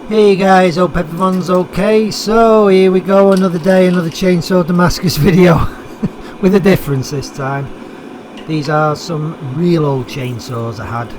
Hey guys, hope everyone's okay. So here we go, another day, another chainsaw Damascus video with a difference this time. These are some real old chainsaws I had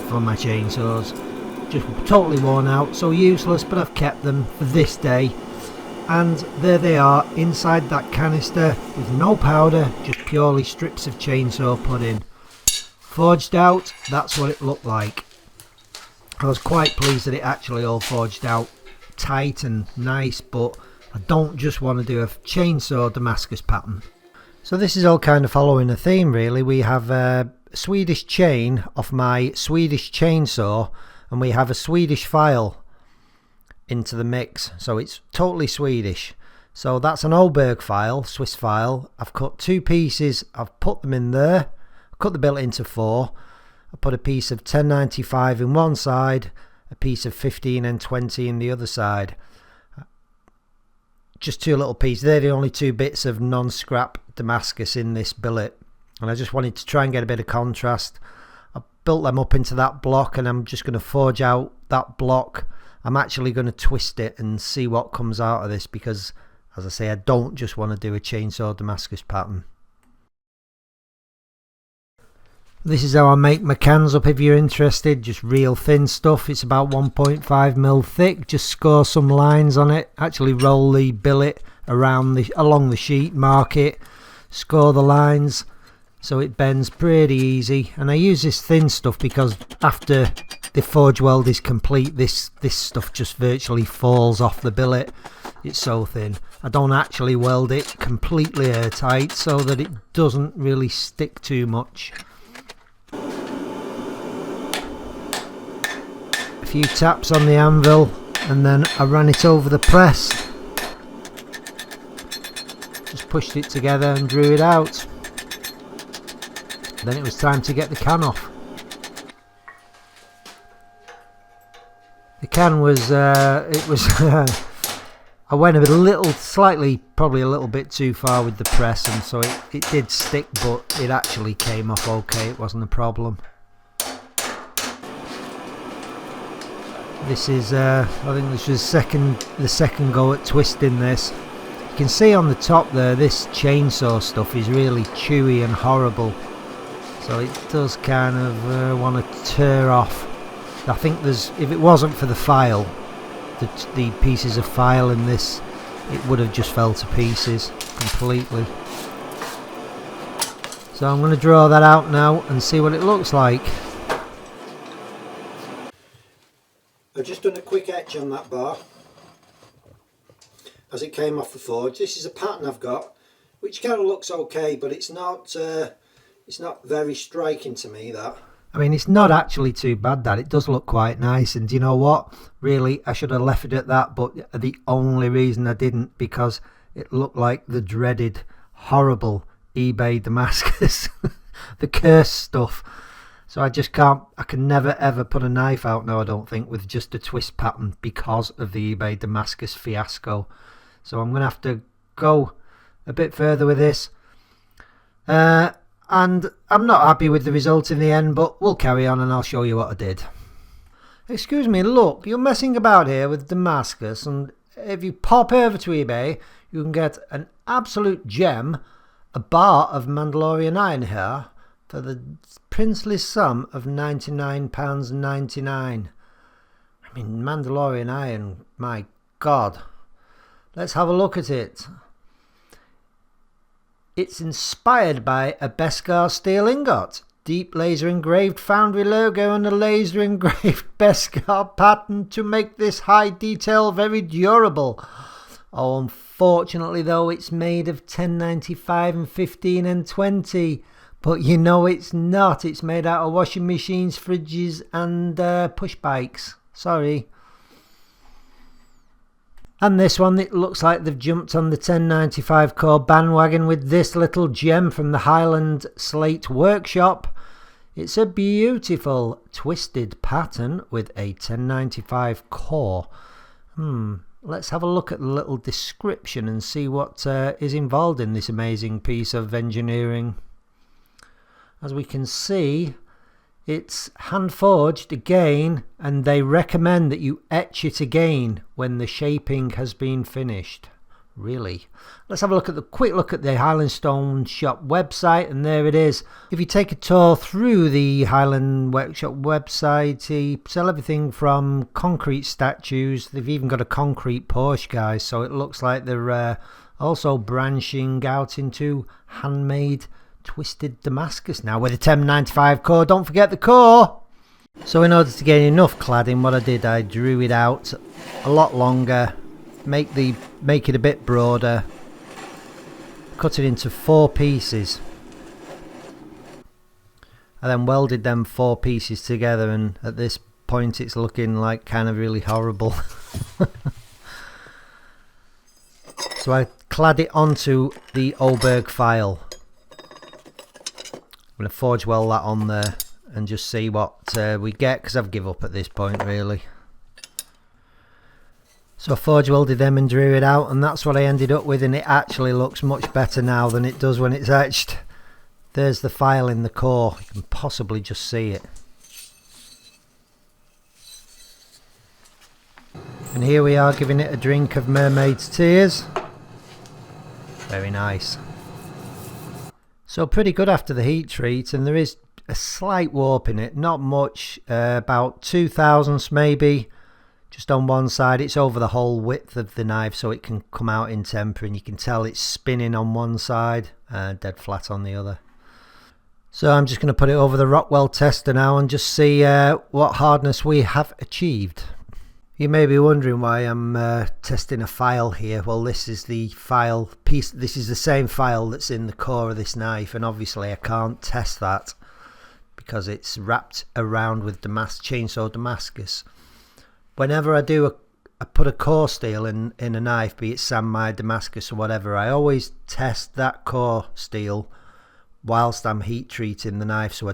for my chainsaws, just totally worn out, so useless, but I've kept them for this day. And there they are inside that canister with no powder, just purely strips of chainsaw put in. Forged out, that's what it looked like. I was quite pleased that it actually all forged out tight and nice, but I don't just want to do a chainsaw Damascus pattern. So this is all kind of following a theme really. We have a Swedish chain off my Swedish chainsaw, and we have a Swedish file into the mix, so it's totally Swedish. So that's an Oberg file, Swiss file. I've cut two pieces, I've put them in there, cut the billet into four. I put a piece of 1095 in one side, a piece of 15 and 20 in the other side. Just two little pieces. They're the only two bits of non-scrap Damascus in this billet, and I just wanted to try and get a bit of contrast. I built them up into that block, and I'm just going to forge out that block. I'm actually going to twist it and see what comes out of this, because as I say, I don't just want to do a chainsaw Damascus pattern. This is how I make my cans up if you're interested. Just real thin stuff. It's about 1.5mm thick. Just score some lines on it. Actually roll the billet around along the sheet, mark it, score the lines so it bends pretty easy. And I use this thin stuff because after the forge weld is complete, this stuff just virtually falls off the billet. It's so thin. I don't actually weld it completely airtight so that it doesn't really stick too much. A few taps on the anvil, and then I ran it over the press. Just pushed it together and drew it out. Then it was time to get the can off. The can was, I went probably a little bit too far with the press, and so it did stick, but it actually came off okay. It wasn't a problem. This is, I think this was the second go at twisting this. You can see on the top there, this chainsaw stuff is really chewy and horrible. So it does kind of want to tear off. I think if it wasn't for the file, the pieces of file in this, it would have just fell to pieces completely. So I'm going to draw that out now and see what it looks like. I've just done a quick etch on that bar as it came off the forge. This is a pattern I've got which kind of looks okay, but it's not very striking to me, that. I mean, it's not actually too bad, that. It does look quite nice, and you know what? Really, I should have left it at that, but the only reason I didn't, because it looked like the dreaded, horrible eBay Damascus. The cursed stuff. So I can never ever put a knife out now, I don't think, with just a twist pattern because of the eBay Damascus fiasco. So I'm going to have to go a bit further with this. And I'm not happy with the result in the end, but we'll carry on and I'll show you what I did. Excuse me, look, you're messing about here with Damascus, and if you pop over to eBay, you can get an absolute gem, a bar of Mandalorian iron here, for the princely sum of £99.99. I mean, Mandalorian iron, my God. Let's have a look at it. It's inspired by a Beskar steel ingot. Deep laser engraved foundry logo and a laser engraved Beskar pattern to make this high detail very durable. Oh, unfortunately though, it's made of 1095 and 15 and 20. But you know it's not. It's made out of washing machines, fridges and push bikes. Sorry. And this one, it looks like they've jumped on the 1095 core bandwagon with this little gem from the Highland Slate Workshop. It's a beautiful twisted pattern with a 1095 core. Let's have a look at the little description and see what is involved in this amazing piece of engineering. As we can see, It's hand forged again, and they recommend that you etch it again when the shaping has been finished. Really. Let's have a look at quick look at the Highland Stone Shop website, and there it is. If you take a tour through the Highland Workshop website, they sell everything from concrete statues. They've even got a concrete Porsche, guys, so it looks like they're also branching out into handmade twisted Damascus now with a 1095 core. Don't forget the core. So in order to get enough cladding, what I did, I drew it out a lot longer, make it a bit broader, cut it into 4 pieces. I then welded them 4 pieces together, and at this point it's looking like kind of really horrible. So I clad it onto the Oberg file. I'm going to forge weld that on there and just see what we get, because I've given up at this point really. So I forge welded them and drew it out, and that's what I ended up with, and it actually looks much better now than it does when it's etched. There's the file in the core, you can possibly just see it. And here we are giving it a drink of Mermaid's Tears. Very nice. So pretty good after the heat treat, and there is a slight warp in it, not much, about 2 thousandths maybe, just on one side. It's over the whole width of the knife, so it can come out in temper, and you can tell it's spinning on one side, dead flat on the other. So I'm just going to put it over the Rockwell tester now and just see what hardness we have achieved. You may be wondering why I'm testing a file here. Well, this is the file piece. This is the same file that's in the core of this knife, and obviously I can't test that because it's wrapped around with chainsaw Damascus. Whenever I put a core steel in a knife, be it samurai, Damascus or whatever, I always test that core steel whilst I'm heat treating the knife. So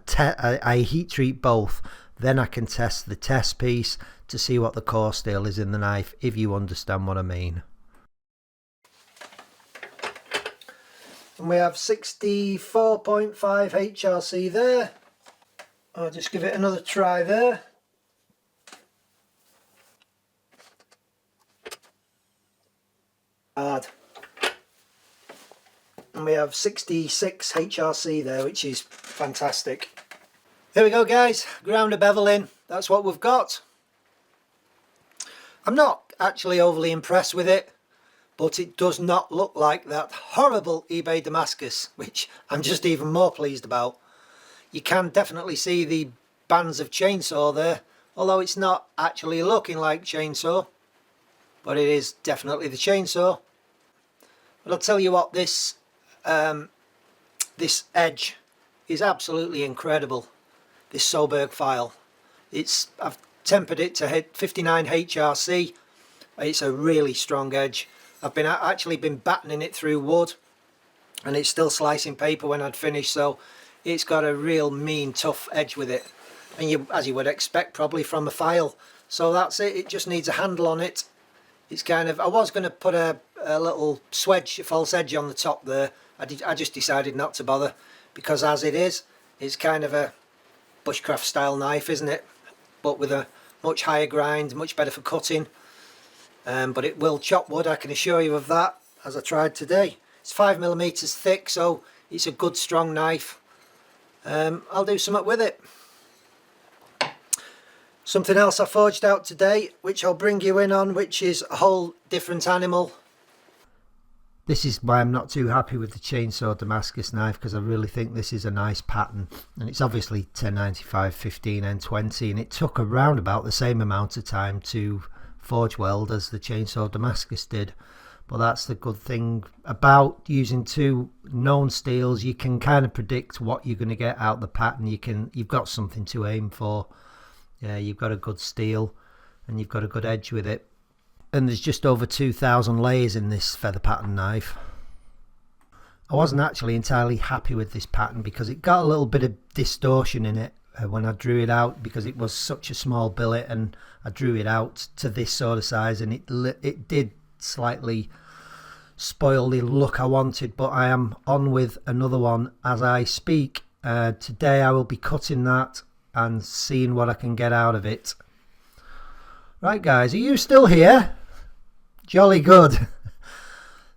I heat treat both. Then I can test the test piece to see what the core steel is in the knife, if you understand what I mean. And we have 64.5 HRC there. I'll just give it another try there. Hard. And we have 66 HRC there, which is fantastic. There we go, guys, ground a bevel in, that's what we've got. I'm not actually overly impressed with it, but it does not look like that horrible eBay Damascus, which I'm just even more pleased about. You can definitely see the bands of chainsaw there, although it's not actually looking like chainsaw, but it is definitely the chainsaw. But I'll tell you what, this edge is absolutely incredible. This Soberg file, I've tempered it to 59 HRC. It's a really strong edge. I've actually been battening it through wood, and it's still slicing paper when I'd finished, so it's got a real mean, tough edge with it, and as you would expect probably from a file. So that's it. It just needs a handle on it. It's kind of, I was going to put a little swedge, a false edge on the top there. I just decided not to bother, because as it is, it's kind of a bushcraft style knife, isn't it, but with a much higher grind, much better for cutting, but it will chop wood, I can assure you of that, as I tried today. It's 5mm thick, so it's a good strong knife. I'll do something with it. Something else I forged out today, which I'll bring you in on, which is a whole different animal. This is why I'm not too happy with the chainsaw Damascus knife, because I really think this is a nice pattern, and it's obviously 1095 15 N20, and it took around about the same amount of time to forge weld as the chainsaw Damascus did. But that's the good thing about using 2 known steels. You can kind of predict what you're going to get out the pattern. You've got something to aim for. Yeah, you've got a good steel and you've got a good edge with it. And there's just over 2,000 layers in this feather pattern knife. I wasn't actually entirely happy with this pattern because it got a little bit of distortion in it when I drew it out, because it was such a small billet, and I drew it out to this sort of size, and it did slightly spoil the look I wanted. But I am on with another one as I speak, Today I will be cutting that and seeing what I can get out of it. Right guys, are you still here? Jolly good.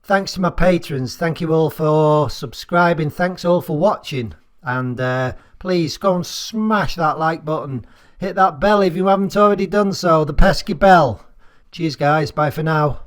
Thanks to my patrons. Thank you all for subscribing. Thanks all for watching. And please go and smash that like button. Hit that bell if you haven't already done so. The pesky bell. Cheers guys. Bye for now.